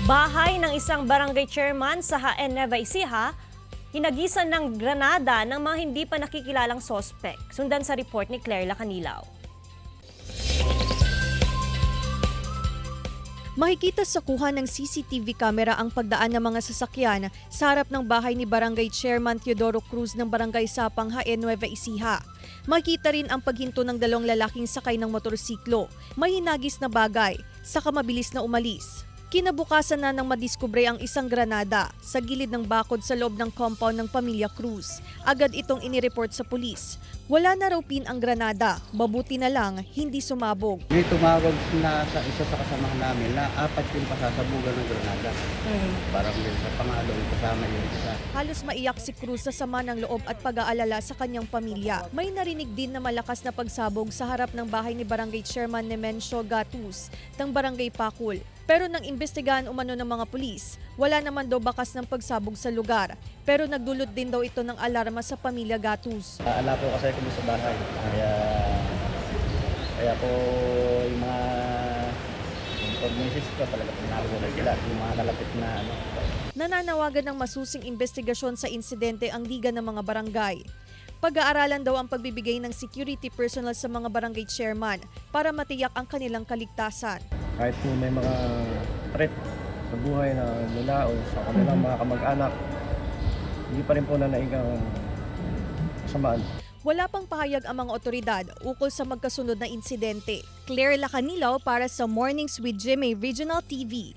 Bahay ng isang barangay chairman sa Jaén, Nueva Ecija, hinagisan ng granada ng mga hindi pa nakikilalang sospek. Sundan sa report ni Claire Lacanilaw. Makikita sa kuha ng CCTV camera ang pagdaan ng mga sasakyan sa harap ng bahay ni Barangay Chairman Teodoro Cruz ng Barangay Sapang, Jaén, Nueva Ecija. Makita rin ang paghinto ng dalawang lalaking sakay ng motorsiklo. May hinagis na bagay, saka mabilis na umalis. Kinabukasan na nang madiskubre ang isang granada sa gilid ng bakod sa loob ng compound ng pamilya Cruz. Agad itong inireport sa pulis. Wala na raw pin ang granada, mabuti na lang hindi sumabog. May tumawag na sa isa sa kasamahan namin na 4 yung pasasabugan ng granada. Parang din sa pangalo, kasama yung isa. Halos maiyak si Cruz sa sama ng loob at pag-aalala sa kanyang pamilya. May narinig din na malakas na pagsabog sa harap ng bahay ni Barangay Chairman Nemencio Gatus ng Barangay Pakul. Pero nang imbestigahan umano ng mga pulis, wala naman daw bakas ng pagsabog sa lugar. Pero nagdulot din daw ito ng alarma sa pamilya Gatus. Ala po kasi kami sa bahay. Kaya po yung mga pag-misis ko talaga pinagulat sila. Yung mga kalapit na Nananawagan ng masusing investigasyon sa insidente ang Liga ng mga Barangay. Pag-aaralan daw ang pagbibigay ng security personnel sa mga barangay chairman para matiyak ang kanilang kaligtasan. Kahit po may mga threat sa buhay na nila o sa kanilang mga kamag-anak, hindi pa rin po nanaigang kasamaan. Wala pang pahayag ang mga otoridad ukol sa magkasunod na insidente. Claire Lacanilaw para sa Mornings with Jimmy Regional TV.